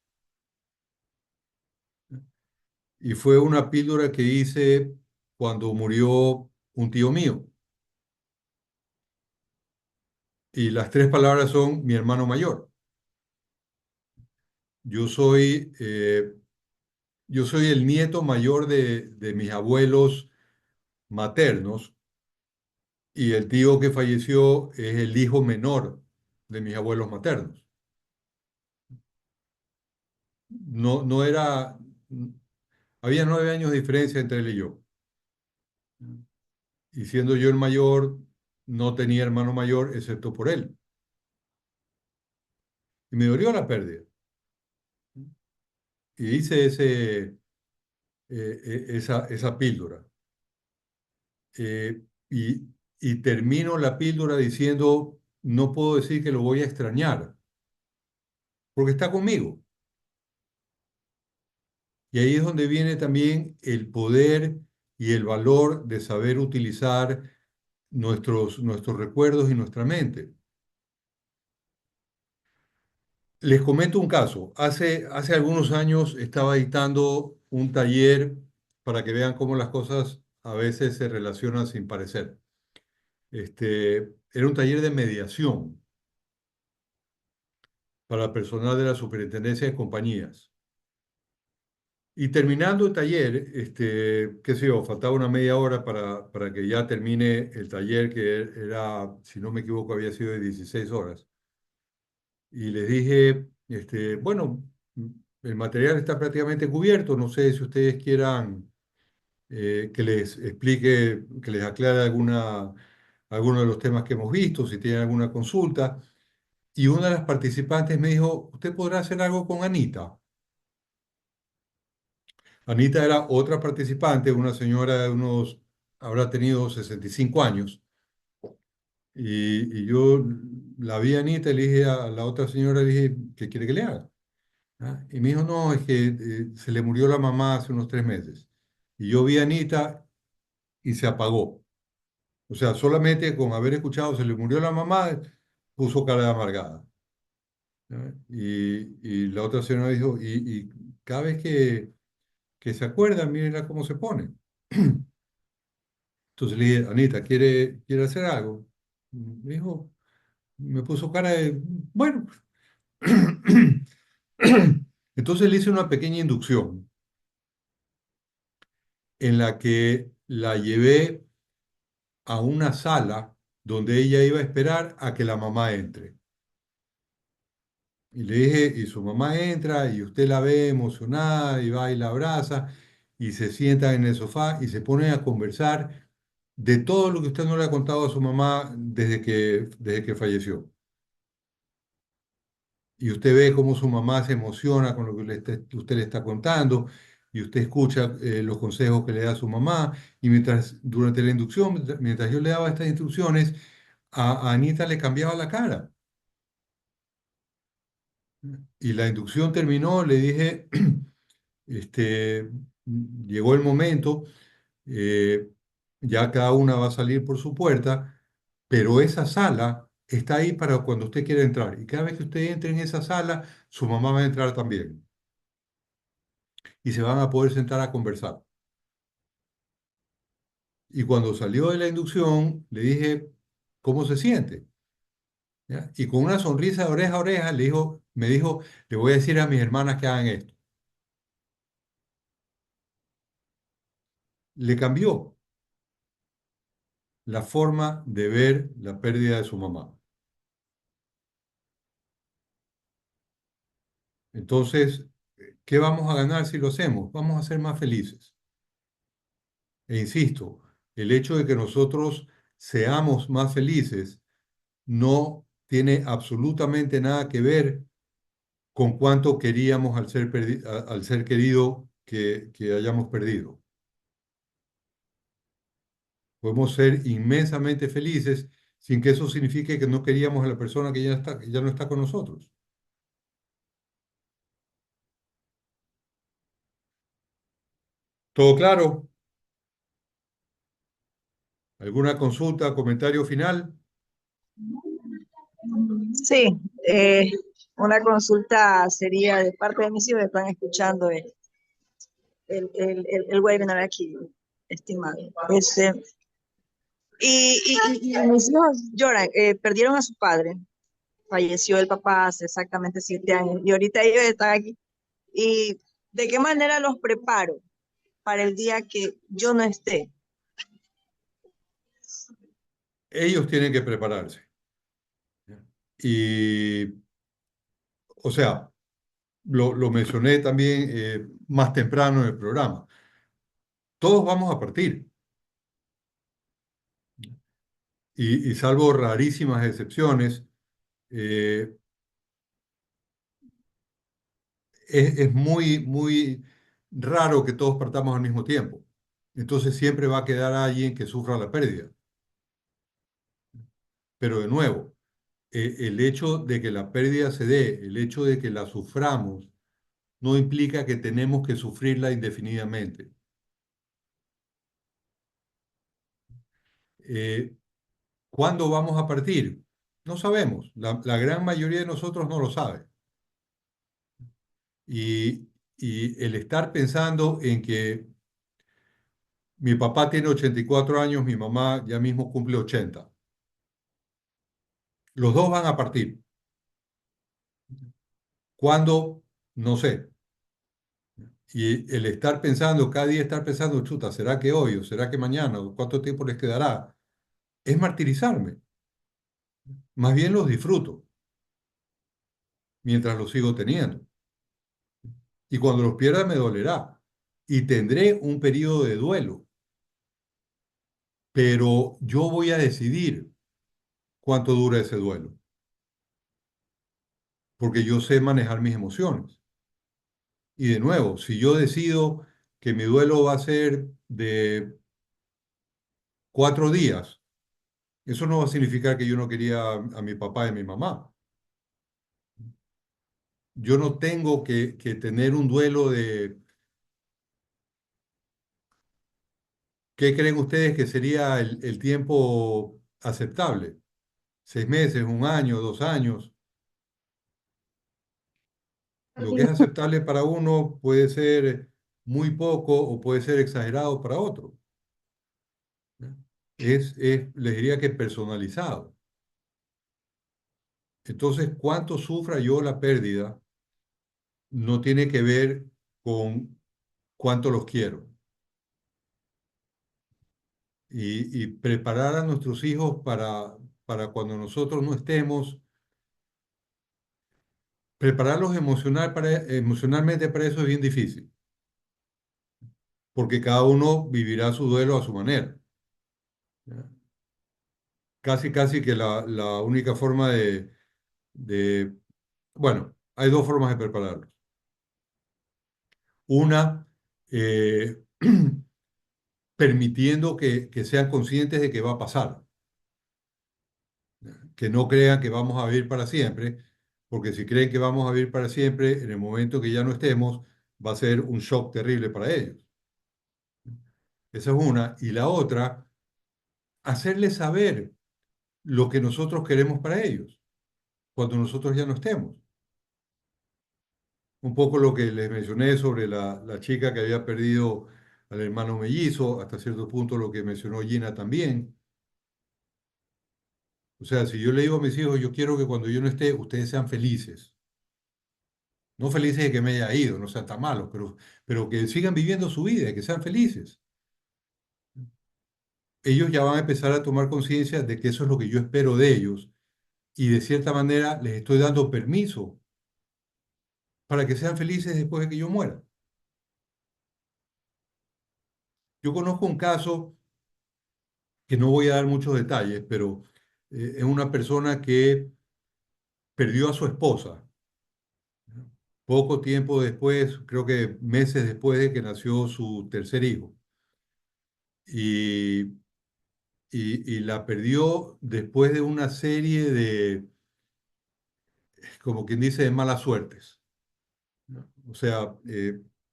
Y fue una píldora que hice cuando murió un tío mío. Y las tres palabras son mi hermano mayor. Yo soy, eh, yo soy el nieto mayor de mis abuelos maternos, y el tío que falleció es el hijo menor de mis abuelos maternos. No, no era, había 9 años de diferencia entre él y yo. Y siendo yo el mayor, no tenía hermano mayor excepto por él. Y me dolió la pérdida. Y hice esa píldora. Eh, y, y termino la píldora diciendo, no puedo decir que lo voy a extrañar, porque está conmigo. Y ahí es donde viene también el poder y el valor de saber utilizar nuestros recuerdos y nuestra mente. Les comento un caso. Hace algunos años estaba dictando un taller para que vean cómo las cosas a veces se relacionan sin parecer. Era un taller de mediación para personal de la Superintendencia de Compañías. Y terminando el taller, qué sé yo, faltaba una media hora para que ya termine el taller, que era, si no me equivoco, había sido de 16 horas. Y les dije, bueno, el material está prácticamente cubierto, no sé si ustedes quieran que les explique, que les aclare alguno de los temas que hemos visto, si tienen alguna consulta. Y una de las participantes me dijo, ¿usted podrá hacer algo con Anita? Anita era otra participante, una señora de habrá tenido 65 años. Y yo la vi a Anita y le dije a la otra señora, le dije, ¿qué quiere que le haga? ¿Ah? Y me dijo, no, es que se le murió la mamá hace unos 3 meses. Y yo vi a Anita y se apagó. O sea, solamente con haber escuchado se le murió la mamá, puso cara de amargada. ¿Ah? Y la otra señora dijo, y cada vez que se acuerda, mírenla cómo se pone. Entonces le dije, Anita, ¿quiere hacer algo? Me dijo, me puso cara de, bueno. Entonces le hice una pequeña inducción en la que la llevé a una sala donde ella iba a esperar a que la mamá entre. Y le dije, y su mamá entra y usted la ve emocionada y va y la abraza y se sienta en el sofá y se pone a conversar de todo lo que usted no le ha contado a su mamá desde que falleció. Y usted ve cómo su mamá se emociona con lo que usted le está contando, y usted escucha los consejos que le da a su mamá, y durante la inducción, mientras yo le daba estas instrucciones, a Anita le cambiaba la cara. Y la inducción terminó, le dije, llegó el momento, eh, ya cada una va a salir por su puerta, pero esa sala está ahí para cuando usted quiera entrar. Y cada vez que usted entre en esa sala, su mamá va a entrar también. Y se van a poder sentar a conversar. Y cuando salió de la inducción, le dije, ¿cómo se siente? ¿Ya? Y con una sonrisa de oreja a oreja, me dijo, le voy a decir a mis hermanas que hagan esto. Le cambió la forma de ver la pérdida de su mamá. Entonces, ¿qué vamos a ganar si lo hacemos? Vamos a ser más felices. E insisto, el hecho de que nosotros seamos más felices no tiene absolutamente nada que ver con cuánto queríamos al ser querido que hayamos perdido. Podemos ser inmensamente felices sin que eso signifique que no queríamos a la persona que ya no está con nosotros. ¿Todo claro? ¿Alguna consulta, comentario final? Sí, una consulta sería de parte de mis hijos que están escuchando el webinar aquí, estimado. Y mis hijos lloran, perdieron a su padre, falleció el papá hace exactamente 7 años y ahorita ellos están aquí. ¿Y de qué manera los preparo para el día que yo no esté? Ellos tienen que prepararse. Y, o sea, lo mencioné también más temprano en el programa. Todos vamos a partir. Y salvo rarísimas excepciones, eh, es muy, muy raro que todos partamos al mismo tiempo. Entonces siempre va a quedar alguien que sufra la pérdida. Pero de nuevo, el hecho de que la pérdida se dé, el hecho de que la suframos, no implica que tenemos que sufrirla indefinidamente. Eh, ¿Cuándo vamos a partir? No sabemos. La gran mayoría de nosotros no lo sabe. Y, y el estar pensando en que mi papá tiene 84 años, mi mamá ya mismo cumple 80. Los dos van a partir. ¿Cuándo? No sé. Y el estar pensando, cada día estar pensando, chuta, ¿será que hoy o será que mañana o cuánto tiempo les quedará? Es martirizarme. Más bien los disfruto mientras los sigo teniendo. Y cuando los pierda me dolerá. Y tendré un periodo de duelo. Pero yo voy a decidir cuánto dura ese duelo. Porque yo sé manejar mis emociones. Y de nuevo, si yo decido que mi duelo va a ser de 4 días, eso no va a significar que yo no quería a mi papá y a mi mamá. Yo no tengo que tener un duelo de, ¿qué creen ustedes que sería el tiempo aceptable? 6 meses, un año, 2 años. Lo que es aceptable para uno puede ser muy poco o puede ser exagerado para otro. ¿Ya? Les diría que personalizado. Entonces, cuánto sufra yo la pérdida no tiene que ver con cuánto los quiero. Y preparar a nuestros hijos para cuando nosotros no estemos, prepararlos emocionalmente para eso es bien difícil, porque cada uno vivirá su duelo a su manera. ¿Ya? Casi, casi que la única forma bueno, hay dos formas de prepararlos. Una, eh, permitiendo que sean conscientes de que va a pasar, que no crean que vamos a vivir para siempre, porque si creen que vamos a vivir para siempre, en el momento que ya no estemos, va a ser un shock terrible para ellos. Esa es una. Y la otra, hacerles saber lo que nosotros queremos para ellos, cuando nosotros ya no estemos. Un poco lo que les mencioné sobre la chica que había perdido al hermano mellizo, hasta cierto punto lo que mencionó Gina también. O sea, si yo le digo a mis hijos, yo quiero que cuando yo no esté, ustedes sean felices. No felices de que me haya ido, no sean tan malos, pero que sigan viviendo su vida y que sean felices. Ellos ya van a empezar a tomar conciencia de que eso es lo que yo espero de ellos y de cierta manera les estoy dando permiso para que sean felices después de que yo muera. Yo conozco un caso que no voy a dar muchos detalles, pero es una persona que perdió a su esposa poco tiempo después, creo que meses después de que nació su tercer hijo. Y, y la perdió después de una serie de, como quien dice, de malas suertes, ¿no? O sea,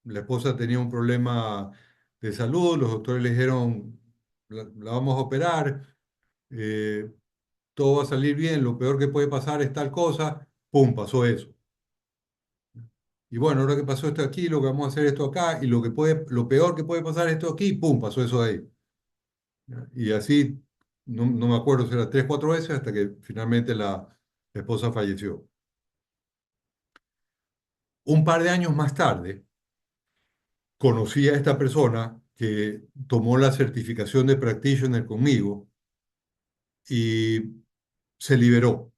la esposa tenía un problema de salud, los doctores le dijeron, la vamos a operar, eh, todo va a salir bien, lo peor que puede pasar es tal cosa, ¡pum!, pasó eso. Y bueno, ahora que pasó esto aquí, lo que vamos a hacer esto acá, y lo peor que puede pasar es esto aquí, ¡pum!, pasó eso de ahí. ¿Ya? Y así, no me acuerdo si era tres, cuatro veces, hasta que finalmente la esposa falleció. Un par de años más tarde, conocí a esta persona que tomó la certificación de practitioner conmigo y se liberó.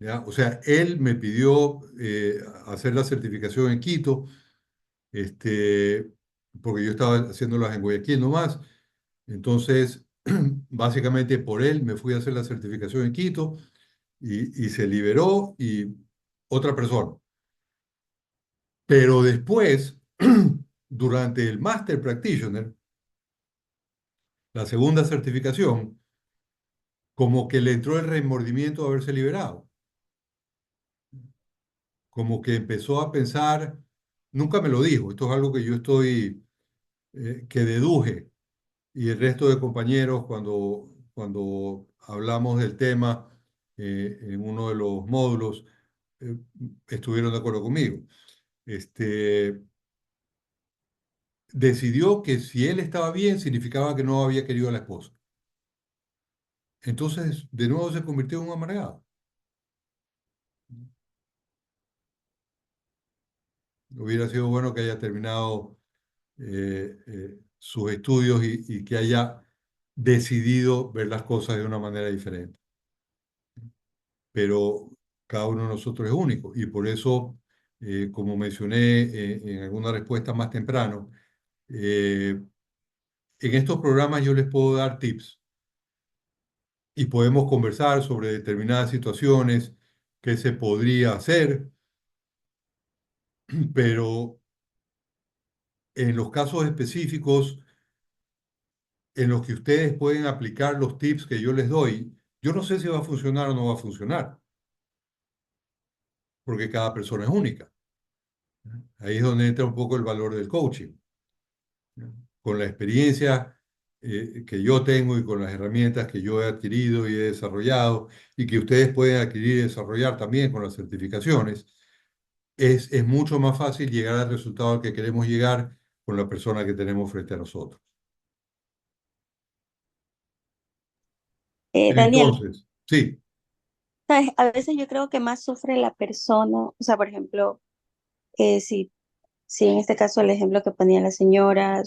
¿Ya? O sea, él me pidió hacer la certificación en Quito, este, porque yo estaba haciéndolas en Guayaquil nomás. Entonces, básicamente por él me fui a hacer la certificación en Quito y se liberó y otra persona. Pero después, durante el Master Practitioner, la segunda certificación, como que le entró el remordimiento de haberse liberado. Como que empezó a pensar, nunca me lo dijo, esto es algo que yo que deduje, y el resto de compañeros cuando hablamos del tema en uno de los módulos, eh, estuvieron de acuerdo conmigo. Este, decidió que si él estaba bien, significaba que no había querido a la esposa. Entonces, de nuevo se convirtió en un amargado. Hubiera sido bueno que haya terminado sus estudios y que haya decidido ver las cosas de una manera diferente. Pero cada uno de nosotros es único y por eso, como mencioné en alguna respuesta más temprano, en estos programas yo les puedo dar tips y podemos conversar sobre determinadas situaciones que se podría hacer, pero en los casos específicos en los que ustedes pueden aplicar los tips que yo les doy, yo no sé si va a funcionar o no va a funcionar, porque cada persona es única. Ahí es donde entra un poco el valor del coaching. Con la experiencia que yo tengo y con las herramientas que yo he adquirido y he desarrollado y que ustedes pueden adquirir y desarrollar también con las certificaciones, es mucho más fácil llegar al resultado al que queremos llegar con la persona que tenemos frente a nosotros. Daniel, Entonces, sí, ¿sabes? A veces yo creo que más sufre la persona, o sea, por ejemplo, si en este caso el ejemplo que ponía la señora,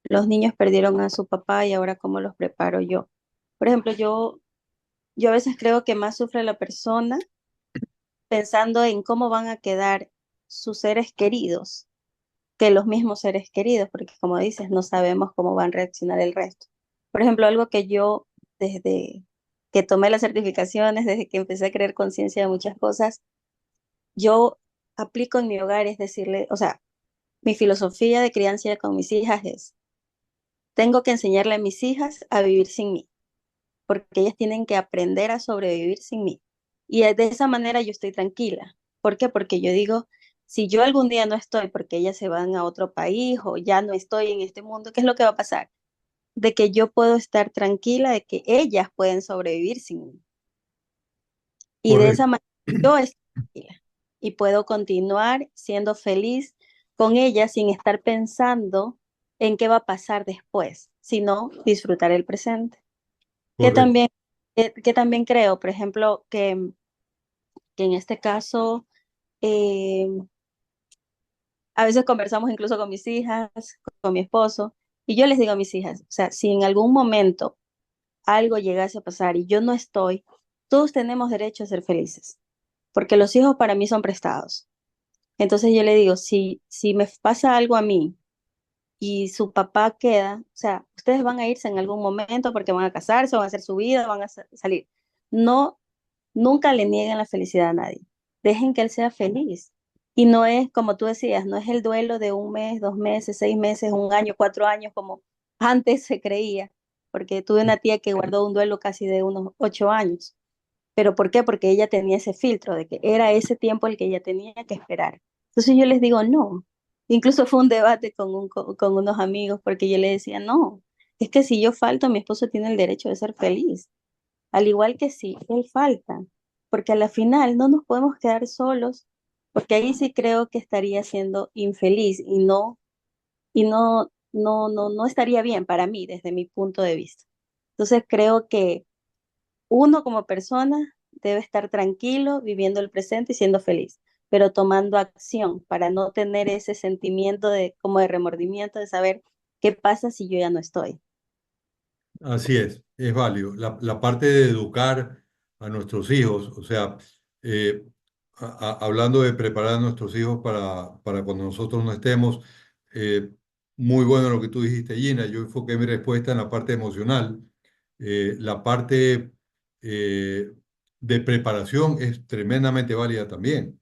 los niños perdieron a su papá y ahora cómo los preparo yo. Por ejemplo, yo a veces creo que más sufre la persona pensando en cómo van a quedar sus seres queridos que los mismos seres queridos, porque como dices, no sabemos cómo van a reaccionar el resto. Por ejemplo, algo que yo desde que tomé las certificaciones, desde que empecé a creer conciencia de muchas cosas, yo aplico en mi hogar, es decirle, o sea, mi filosofía de crianza con mis hijas es, tengo que enseñarle a mis hijas a vivir sin mí, porque ellas tienen que aprender a sobrevivir sin mí. Y de esa manera yo estoy tranquila. ¿Por qué? Porque yo digo, si yo algún día no estoy porque ellas se van a otro país o ya no estoy en este mundo, ¿qué es lo que va a pasar? De que yo puedo estar tranquila de que ellas pueden sobrevivir sin mí. Y de esa correcto. manera yo estoy tranquila y puedo continuar siendo feliz con ellas sin estar pensando en qué va a pasar después, sino disfrutar el presente. Que Correcto. también, que también creo, por ejemplo, que en este caso, eh, a veces conversamos incluso con mis hijas, con mi esposo, y yo les digo a mis hijas, o sea, si en algún momento algo llegase a pasar y yo no estoy, todos tenemos derecho a ser felices, porque los hijos para mí son prestados. Entonces yo le digo, si me pasa algo a mí y su papá queda, o sea, ustedes van a irse en algún momento porque van a casarse, van a hacer su vida, van a salir. No, nunca le nieguen la felicidad a nadie. Dejen que él sea feliz. Y no es, como tú decías, no es el duelo de un mes, 2 meses, 6 meses, un año, 4 años, como antes se creía, porque tuve una tía que guardó un duelo casi de unos 8 años. ¿Pero por qué? Porque ella tenía ese filtro de que era ese tiempo el que ella tenía que esperar. Entonces yo les digo, no. Incluso fue un debate con unos amigos porque yo le decía, no, es que si yo falto, mi esposo tiene el derecho de ser feliz, al igual que si él falta, porque a la final no nos podemos quedar solos, porque ahí sí creo que estaría siendo infeliz y no estaría bien para mí desde mi punto de vista. Entonces creo que uno como persona debe estar tranquilo, viviendo el presente y siendo feliz, pero tomando acción para no tener ese sentimiento de como de remordimiento de saber qué pasa si yo ya no estoy. Así es válido. La parte de educar a nuestros hijos, o sea, eh, hablando de preparar a nuestros hijos para cuando nosotros no estemos, eh, muy bueno lo que tú dijiste, Gina. Yo enfoqué mi respuesta en la parte emocional. La parte eh, de preparación es tremendamente válida también.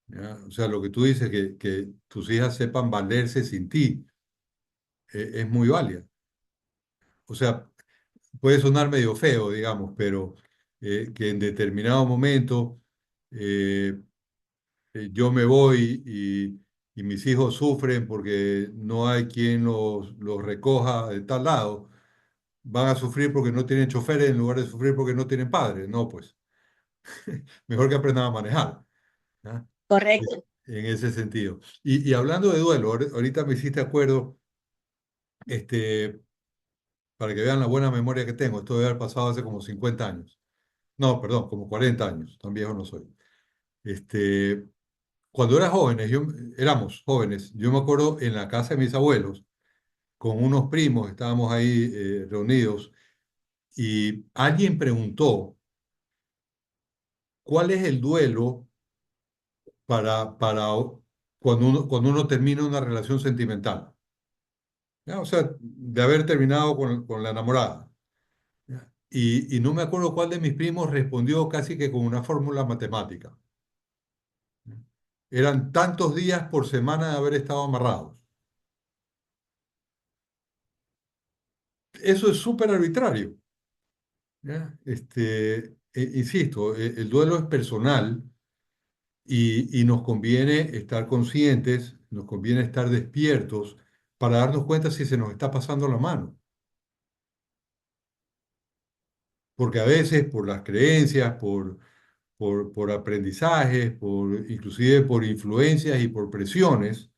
¿Ya? O sea, lo que tú dices, que tus hijas sepan valerse sin ti, es muy válida. O sea, puede sonar medio feo, digamos, pero que en determinado momento eh, yo me voy y mis hijos sufren porque no hay quien los recoja de tal lado, van a sufrir porque no tienen choferes en lugar de sufrir porque no tienen padres. No, pues, mejor que aprendan a manejar. ¿Ya? Correcto. En ese sentido. Y hablando de duelo, ahorita me hiciste acuerdo, este, para que vean la buena memoria que tengo, esto debe haber pasado hace como 50 años. No, perdón, como 40 años, tan viejo no soy. Este, cuando éramos jóvenes, yo me acuerdo en la casa de mis abuelos, con unos primos, estábamos ahí reunidos, y alguien preguntó, ¿cuál es el duelo para cuando uno termina una relación sentimental? ¿Ya? O sea, de haber terminado con la enamorada. ¿Ya? Y no me acuerdo cuál de mis primos respondió casi que con una fórmula matemática. Eran tantos días por semana de haber estado amarrados. Eso es súper arbitrario. ¿Ya? Insisto, el duelo es personal y nos conviene estar conscientes, nos conviene estar despiertos para darnos cuenta si se nos está pasando la mano. Porque a veces por las creencias, por aprendizajes, inclusive por influencias y por presiones,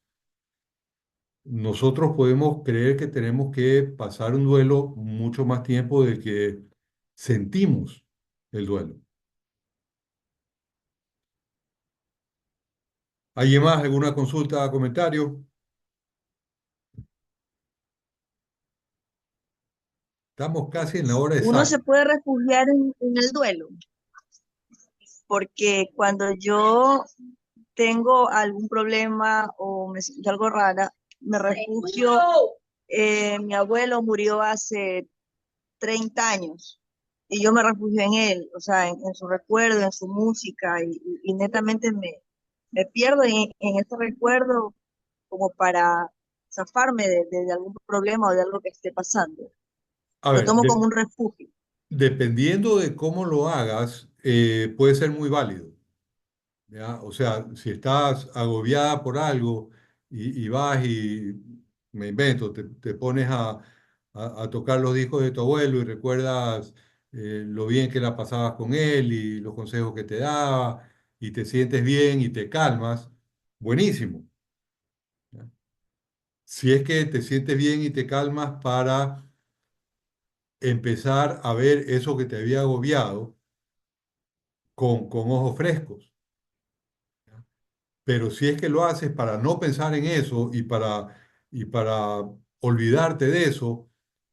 nosotros podemos creer que tenemos que pasar un duelo mucho más tiempo del que sentimos el duelo. ¿Alguien más? ¿Alguna consulta, comentario? Estamos casi en la hora Uno se exacta. puede refugiar en el duelo, porque cuando yo tengo algún problema o me siento algo rara, me refugio. Mi abuelo murió hace 30 años y yo me refugio en él, o sea, en su recuerdo, en su música y netamente me pierdo en ese recuerdo como para zafarme de algún problema o de algo que esté pasando. A Lo ver, tomo como un refugio. dependiendo de cómo lo hagas, puede ser muy válido. ¿Ya? O sea, si estás agobiada por algo y vas y, me invento, te pones a tocar los discos de tu abuelo y recuerdas lo bien que la pasabas con él y los consejos que te daba y te sientes bien y te calmas, buenísimo. ¿Ya? Si es que te sientes bien y te calmas para empezar a ver eso que te había agobiado con ojos frescos. Pero si es que lo haces para no pensar en eso y para olvidarte de eso,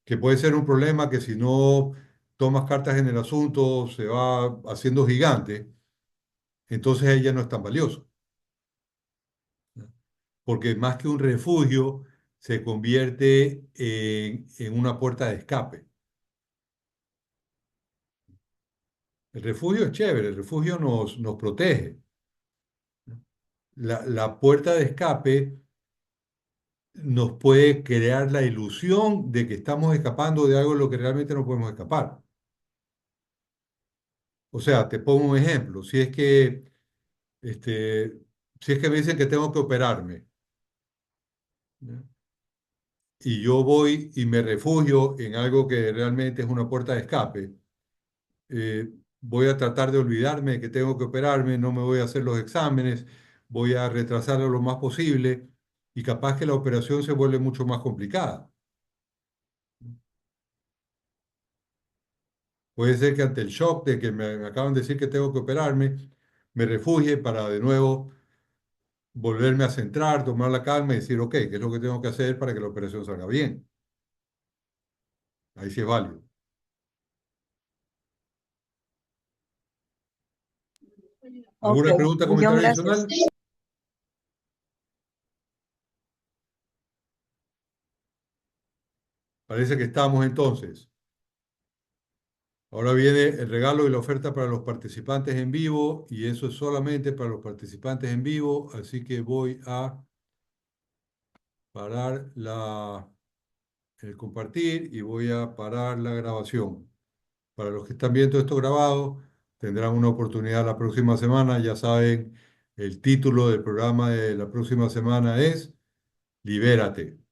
que puede ser un problema que si no tomas cartas en el asunto se va haciendo gigante, entonces ella no es tan valioso. ¿No? Porque más que un refugio, se convierte en una puerta de escape. El refugio es chévere, el refugio nos protege. La puerta de escape nos puede crear la ilusión de que estamos escapando de algo de lo que realmente no podemos escapar. O sea, te pongo un ejemplo. Este, si es que me dicen que tengo que operarme, ¿ya? Y yo voy y me refugio en algo que realmente es una puerta de escape, voy a tratar de olvidarme de que tengo que operarme, no me voy a hacer los exámenes, voy a retrasarlo lo más posible y capaz que la operación se vuelve mucho más complicada. Puede ser que ante el shock de que me acaban de decir que tengo que operarme, me refugie para de nuevo volverme a centrar, tomar la calma y decir, ok, ¿qué es lo que tengo que hacer para que la operación salga bien? Ahí sí es válido. Ok, ¿Alguna pregunta, millón comentario gracias. adicional? Parece que estamos entonces. Ahora viene el regalo y la oferta para los participantes en vivo y eso es solamente para los participantes en vivo, así que voy a parar el compartir y voy a parar la grabación. Para los que están viendo esto grabado, tendrán una oportunidad la próxima semana. Ya saben, el título del programa de la próxima semana es Libérate.